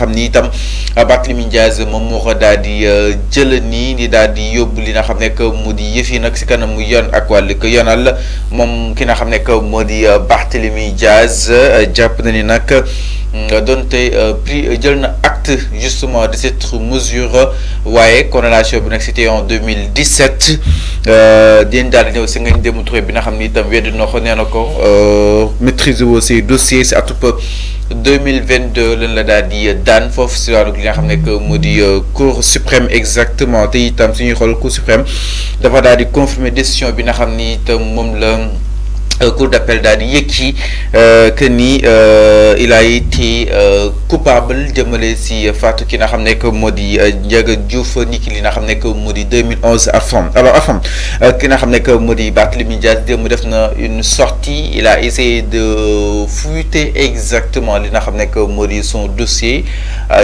xam ni itam Barthélémy Dias moom moo ko daal di jël nii di daal di yóbbu li nga xam ne que mu di yëf yi nag si kanam mu yoon ak wàllu ko yoonal moom ki nga xam ne que moo di Barthélémy Dias jàpp na ni nag donte pris jël na acte justement de cette mesure waaye condamnation bi nag c'était en 2017 dinañ daal di ñëw si Ngagne Demba Touré bi nga xam ni itam weddi na ko nee na ko maîtriser woo ces dossiers si atub 2022 lañ la daal di daan foofu si wàllu li nga xam ne que moo di cour suprême exactement te itam suñuy xool cour suprême dafa daal di confirmer décision bi nga xam ni itam moom la cour d'appel daal di yëkki que ni il a été coupable jëmale si faatu ki nga xam ne que moo di Ndiaga Diouf ni ki li nga xam ne que moo di 2011 afam alors afam ki nga xam ne que moo di Barthélémy Dias démb def na une sortie il a essayé de fuiter exactement li nga xam ne que moo di son dossier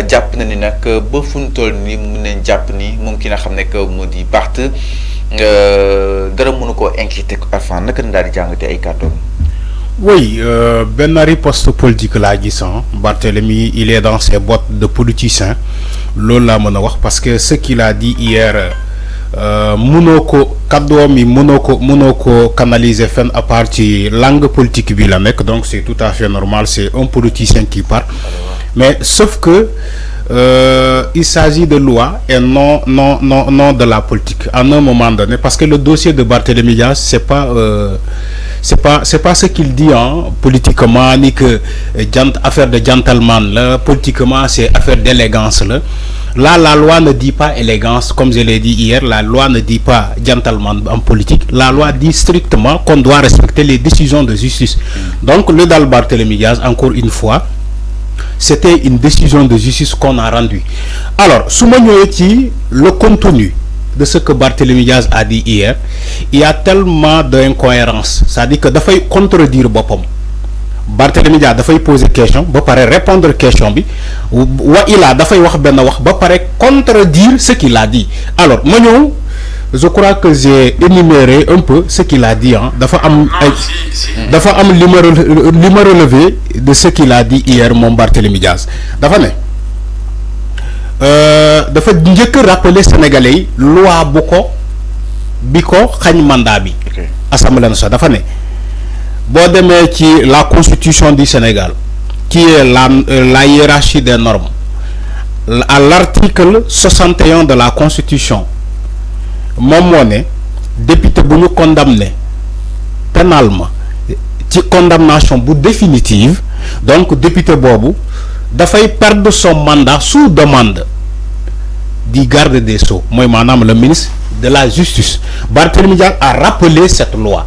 jàpp na ni nag ba fu ñu toll ni mun nañ jàpp ni moom ki nga xam ne que moo di Barth dara mënu koo inquiété afan naka na daal di jàngate ay kàddoom. Oui, ben riposte politique là disant Barthélémy il est dans ses bottes de politicien lola mën a wax parce que ce qu'il a dit hier mënoo ko kàddoom mi mënoo ko canaliser fenn à part ci langue politique bi la nekk donc c'est tout à fait normal, c'est un politicien qui parle mais sauf que il s'agit de loi et non de la politique à un moment donné parce que le dossier de Barthélémy Dias c'est pas ce qu'il dit politiquement ni que affaire de gentleman là, politiquement c'est affaire d'élégance là. Là la loi ne dit pas élégance comme je l'ai dit hier, la loi ne dit pas gentleman en politique, la loi dit strictement qu'on doit respecter les décisions de justice. Donc le dal Barthélémy Dias encore une fois c'était une décision de justice qu'on a rendue. Alors, sous le contenu de ce que Barthélémy Dias a dit hier, il y a tellement d'incohérences. C'est-à-dire que il faut contredire Bopom. Barthélémy Dias il poser question, il répondre question, il a contredire ce qu'il a dit. Alors, je crois que j'ai énuméré un peu ce qu'il a dit. Dafa am relevé de ce qu'il a dit hier mon Barthélémy Dias. Dafa njëkk rappeler Sénégalais loi bi ko xagn mandat bi. Assemblée nationale dafa ne boo demee ci la constitution du Sénégal qui est la hiérarchie des normes à l'article 61 de la constitution. Moom moo ne député bu ñu condamné pénalement ci condamnation bu définitive donc député boobu dafay perdre son mandat sous demande du garde des Sceaux mooy maanaam le ministre de la justice. Barthélémy Dias a rappelé cette loi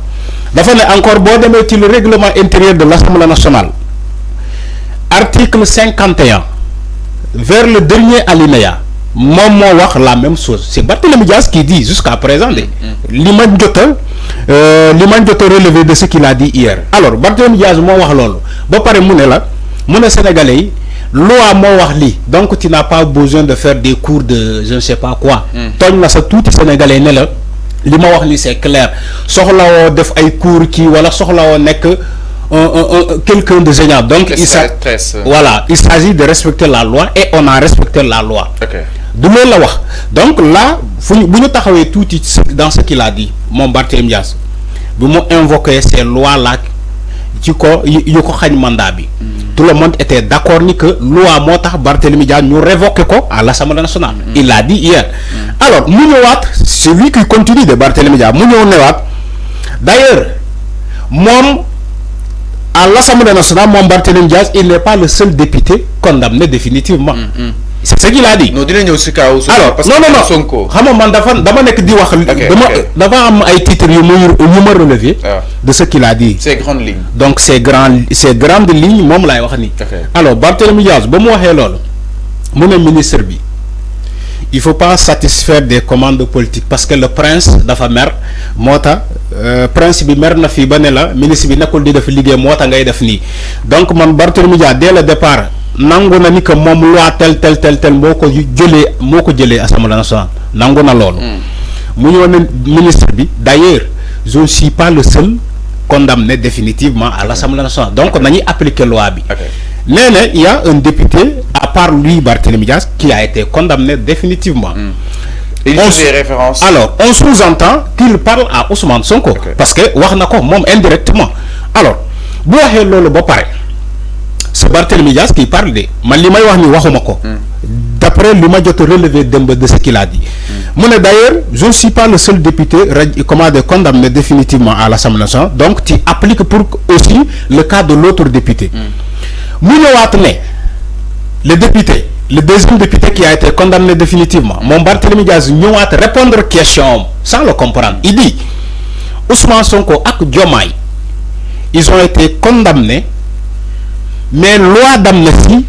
dafa ne encore boo demee ci le règlement intérieur de l'Assemblée nationale article 51 vers le dernier alinéa moom moo wax la même chose. C'est Barthélémy Dias qui dit jusqu'à présent li ma jot a relevé de ce qu'il a dit hier. Alors Barthélémy Dias moo wax loolu ba pare mu ne Sénégalais yi loi moo wax lii donc tu n'as pas besoin de faire des cours de je ne sais pas quoi. tooñ na sa tuuti Sénégalais ne la li ma wax ni c'est clair soxlawoo def ay cours kii wala soxlawoo nekk quelqu'un de génial. Donc il s'agit de respecter la loi et on a respecté la loi. Du loolu la wax donc là bu ñu taxawee tuuti dans ce qu'il a dit moom Barthélémy Dias bu mu invoqué ces lois là ci ko yu ko xañ mandat bi. Tout le monde était d'accord ni que loi moo tax Barthélémy Dias ñu révoqué ko à l'Assemblée nationale. Il l'a dit hier. Alors mu ñëwaat celui qui continue de Barthélémy Dias mu ñëwaat d'ailleurs moom à l'Assemblée nationale moom Barthélémy Dias il n'est pas le seul député condamné définitivement. C'est ce qu'il a dit. Non, dinañ ñëw ci kaw. Alors non Sonko xam nga man dama nekk di wax. dama am ay titres yu ma relevé de ce qu'il a dit. Ces grandes lignes. Donc ces grandes lignes moom laay wax ni. Alors Barthélémy Dias ba mu waxee loolu mu ne ministre bi il faut pas satisfaire des commandes politiques parce que le prince dafa mer moo tax prince bi mer na fii ba ne la ministre bi nekkul di def liggéey moo tax ngay def nii donc man Barthélémy Dias dès le départ. nangu na ni que moom loi tel moo ko jëlee Assemblée nationale nangu na loolu. mu ñëw ne ministre bi d'ailleurs je ne suis pas le seul condamné définitivement à l'Assemblée nationale donc nañuy appliquer loi bi. il y a un député à part lui Barthélémy Diaz qui a été condamné définitivement. Il y a des références. Alors, on sous-entend qu'il parle à Ousmane Sonko. Parce que wax na ko moom indirectement. Alors, bu waxee loolu ba pare c'est Barthélémy Diaz qui parle de man li may wax ni waxuma ko. D'après li ma jot relevé de ce qu'il a dit. D'ailleurs, je ne suis pas le seul député condamné définitivement à l'Assemblée nationale. Donc, tu appliques pour aussi le cas de l'autre député. Le député, le deuxième député qui a été condamné définitivement, mon Barthélémy Diaz ñëwaat répondre question sans le comprendre. Il dit Ousmane Sonko ak Diomaye, ils ont été condamnés, mais loi d'amnistie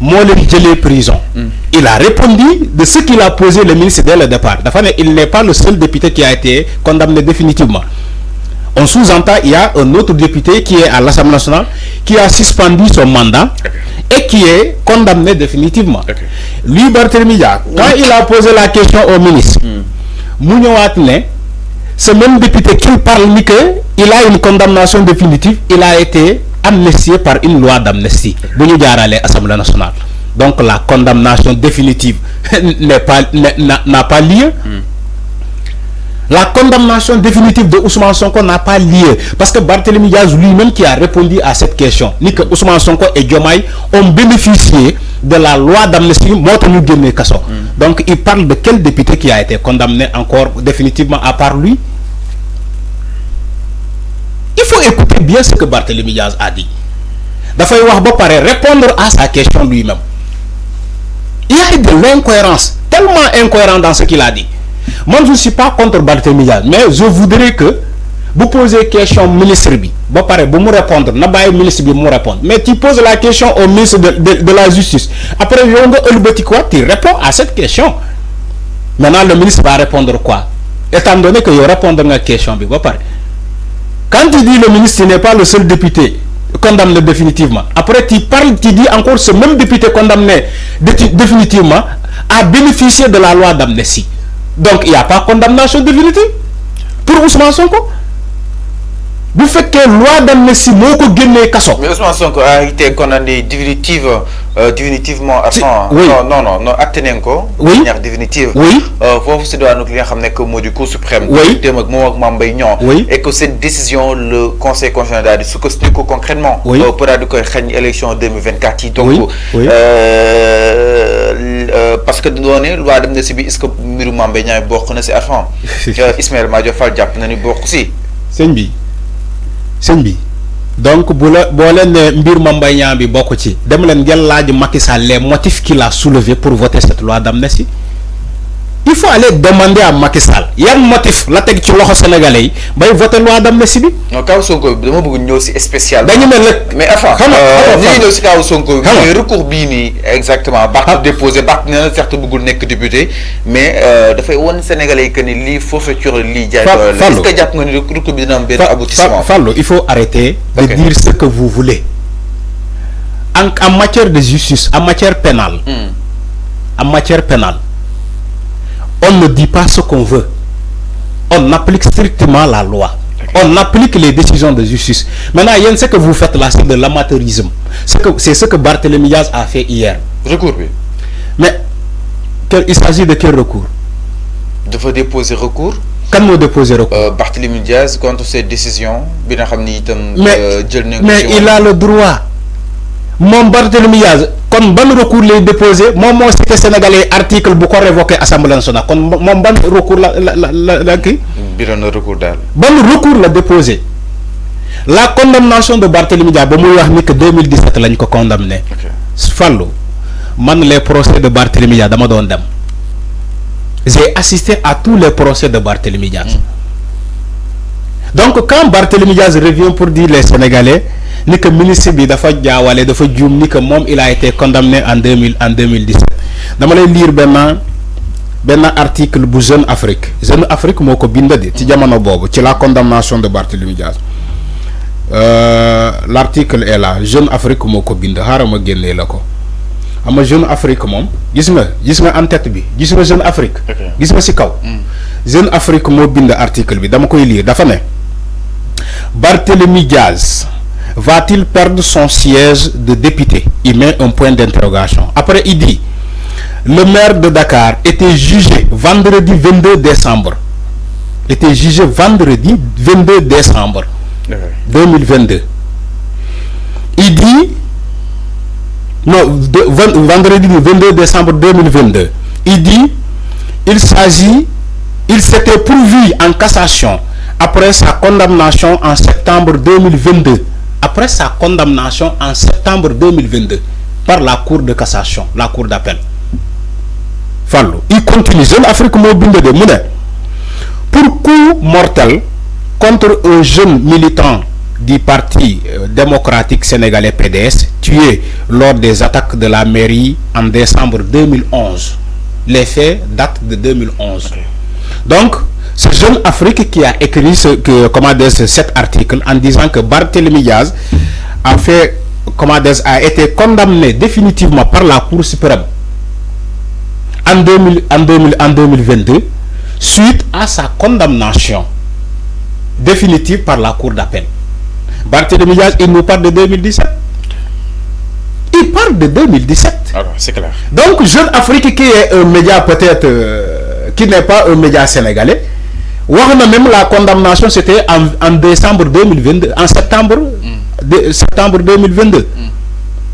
moo leen jëlee prison. Il a répondu de ce qu'il a posé le ministre dès le départ. Il n'est pas le seul député qui a été condamné définitivement. On sous-entend il y a un autre député qui est à l'Assemblée nationale qui a suspendu son mandat et qui est condamné définitivement. Lui, Barthélémy Diaz, quand il a posé la question au ministre, ce même député qui parle qu'il a une condamnation définitive, il a été amnistié par une loi d'amnistie à l'Assemblée nationale. Donc la condamnation définitive n'a pas lieu. La condamnation définitive de Ousmane Sonko n'a pas lieu. Parce que Barthélémy Diaz lui-même qui a répondu à cette question, ni que Ousmane Sonko et Diomaye ont bénéficié de la loi d'amnistie. Donc il parle de quel député qui a été condamné encore définitivement à part lui? Il faut écouter bien ce que Barthélémy Diaz a dit. Il faut répondre à sa question lui-même. Il y a de l'incohérence, tellement incohérent dans ce qu'il a dit. Moi, je ne suis pas contre Barthélémy Diaz, mais je voudrais que vous posez question au ministre, vous me répondre, ministre me répondre. Mais tu poses la question au ministre de la Justice. Après, tu réponds à cette question. Maintenant, le ministre va répondre quoi? Étant donné que je répondre à la question, quand tu dis le ministre n'est pas le seul député condamné définitivement, après tu parles, tu dis encore ce même député condamné définitivement a bénéficié de la loi d'amnistie. Donc il n'y a pas condamnation définitive pour Ousmane Sonko. Vous faites que loi d'amnistie moko génné kasso. Mais Ousmane Sonko a été condamné définitivement. Oui. Non, Atenenko. Oui. Définitive. Oui. Faut se doit nous client xamné que mot du Cour suprême. Oui. Oui. Et que cette décision le Conseil constitutionnel a dit ce que c'est concrètement. Oui. Pour la élection 2024 donc. Oui. Oui. Parce que donné loi d'amnistie bi est-ce que miru Mambay Niang bokk na ci afan. Ismaël Madior Fall japp na ni bokk ci. Sëñ bi donc boo leen ne mbir Mambay Niang bi bokk ci dem leen ngeen laaj Macky Sall les motifs qu'il a soulevés pour voter cette loi d'amnistie. Il faut aller demander à Macky Sall yan motif la teg ci loxo sénégalais yi bay voter loi d'amnistie bi. Non kaw Sonko dama bëgg ñëw ci spécial. dañu ne mais enfin ni ñëw ci kaw Sonko bi recours bii nii exactement Barth déposé Barth nee na certes bëggul nekk député mais dafay won sénégalais que ni lii forfaiture lii jaay est-ce que jàpp nga ni recours bi dina am benn aboutissement? Fallo, il faut arrêter de dire ce que vous voulez en matière de justice, en matière pénale. En matière pénale, on ne dit pas ce qu'on veut. On applique strictement la loi. On applique les décisions de justice. Maintenant, il y a ce que vous faites là, c'est de l'amateurisme. C'est ce que Barthélémy Diaz a fait hier. Recours, oui. Mais il s'agit de quel recours? De faut déposer recours. Quand nous déposer recours? Barthélémy Diaz contre cette décision. Mais il a le droit. Mon Barthélémy Diaz, quand bon recours les déposé, moi c'est que Sénégalais article beaucoup révoqué Assemblée nationale. Quand mon bon recours la qui? Bon recours l'a déposé. La condamnation de Barthélémy Diaz, bon moi que 2017 là nous condamné. Fallo, man les procès de Barthélémy Diaz dama don dem. J'ai assisté à tous les procès de Barthélémy Diaz. Donc quand Barthélémy Diaz revient pour dire les Sénégalais ni que ministre bi dafa jaawale dafa juum ni que moom il a été condamné en 2017 dama lay lire benn article bu Jeune Afrique moo ko bind de ci jamono boobu ci la condamnation de Barthélémy Diaz. L'article est là, Jeune Afrique moo ko bind xaaral ma génnee la ko ama Jeune Afrique moom gis nga en tête bi gis nga Jeune Afrique gis nga ci kaw Jeune Afrique moo bind article bi dama koy lire dafa ne Barthélémy Diaz va-t-il perdre son siège de député? Il met un point d'interrogation. Après, il dit, le maire de Dakar était jugé vendredi 22 décembre. Était jugé vendredi 22 décembre 2022. Il dit, non, vendredi 22 décembre 2022. Il dit, il s'était pourvu en cassation après sa condamnation en septembre 2022. Après sa condamnation en septembre 2022 par la Cour de cassation, la Cour d'appel. Fallo. Il continue. Jeune Afrique Mobile de Moune. Pour coup mortel contre un jeune militant du Parti démocratique sénégalais PDS tué lors des attaques de la mairie en décembre 2011. Les faits datent de 2011. Donc, c'est Jeune Afrique qui a écrit cet article en disant que Barthélémy Diaz a été condamné définitivement par la Cour suprême en 2022 suite à sa condamnation définitive par la Cour d'appel. Barthélémy Diaz, il nous parle de 2017. Il parle de 2017. Alors, c'est clair. Donc, Jeune Afrique, qui est un média peut-être, qui n'est pas un média sénégalais, même la condamnation, c'était en décembre 2022, en septembre 2022.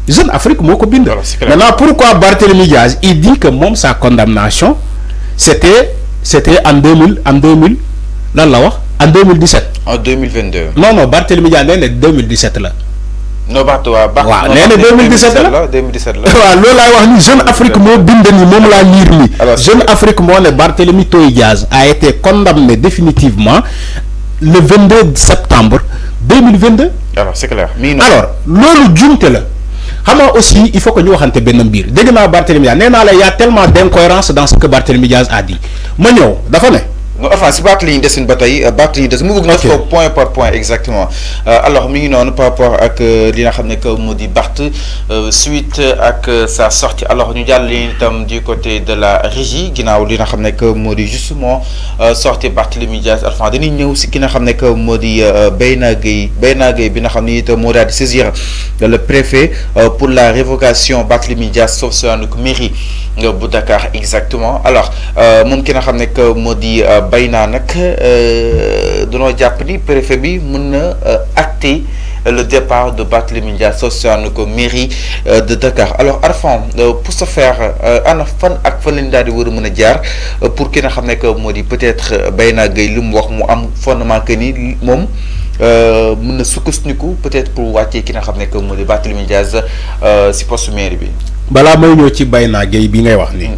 Jeune Afrique, maintenant, pourquoi Barthélémy Diaz, il dit que même sa condamnation, c'était en 2017. En 2022. Non, Barthélémy Diaz, c'est 2017 là. Non, 2017 là. 2017 là. Jeune Afrique, Jeune Afrique, Barthélémy Diaz a été condamné définitivement le 22 septembre 2022. Alors, c'est clair. Alors, lolu djumte la. Aussi, il faut que nous waxante ben mbir. Dégg na Barthélémy Diaz, il y a tellement d'incohérences dans ce que Barthélémy Diaz a dit. Ma ñew dafa ne enfin si Barthélémy des une bataille Barthélémy des mu bëgg na ko point par point exactement. Alors mi ngi non par rapport ak li nga xamné que modi Bart suite ak sa sortie. Alors ñu jall itam du côté de la régie ginaaw li nga xamné que modi justement sortie Barthélémy Diaz. Enfin dañuy ñëw ci ki nga xamné que modi Beyna Gueye bi nga xamné itam mo daal di saisir le préfet pour la révocation Barthélémy Diaz sauf sur une mairie bu Dakar exactement. Alors mom ki nga xamné que modi Bayna nak dañoo jàpp ni préfet bi mën na acter le départ de Barthélémy Diaz social ko mairie de Dakar. Alors Arfan pour ce faire ana fan ak fan lañ daal di war a mën a jaar pour ki nga xam ne que moo di peut-être Beyna Gueye li mu wax mu am fondement que ni moom mën na sukkandiku peut-être pour wàccee ki nga xam ne que moo di Barthélémy Diaz si poste mairie bi. balaa may ñëw ci Beyna Gueye bi ngay wax ni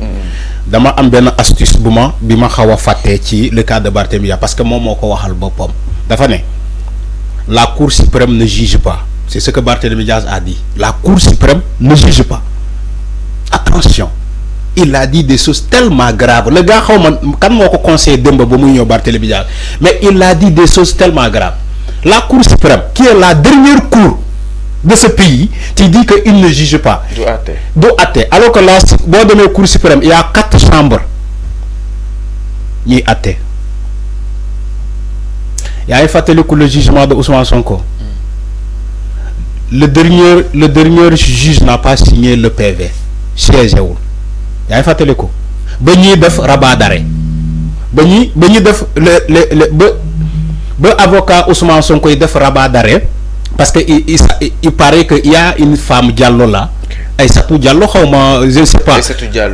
dama am benn astuce bu ma bi ma xaw a fàttee ci le cas de Barthélémy Diaz parce que moom moo ko waxal boppam dafa ne la Cour suprême ne juge pas. C'est ce que Barthélémy Diaz a dit. La Cour suprême ne juge pas. Attention, il a dit des choses tellement graves. Le gars, quand on conseille Barthélémy Diaz, mais il a dit des choses tellement graves. La Cour suprême, qui est la dernière cour de ce pays, qui dit qu'il ne juge pas. Do athée. Alors que la Cour suprême, il y a 4 chambres. Il est athée. Il y a fait le jugement de Ousmane Sonko. Le dernier juge n'a pas signé le PV. Chez Zéoul. Il y a fait le coup. Benny def rabat d'arrêt. Benny def le avocat Ousmane Sonko il def rabat d'arrêt parce que il paraît qu'il y a une femme Diallo là. Aïssatou Diallo, je ne sais pas.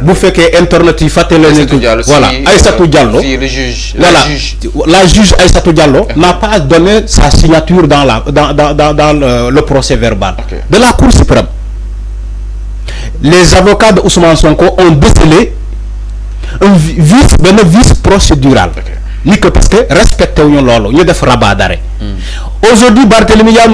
Vous faites que internet, il faut voilà. Aïssatou Diallo. Le juge. Voilà. La juge Aïssatou Diallo n'a pas donné sa signature dans le procès verbal de la Cour suprême. Les avocats de Ousmane Sonko ont décelé un vice procédural. Ni que parce que respectez lolo, nous devons rabat d'arrêt. Aujourd'hui, Barthélémy Diaz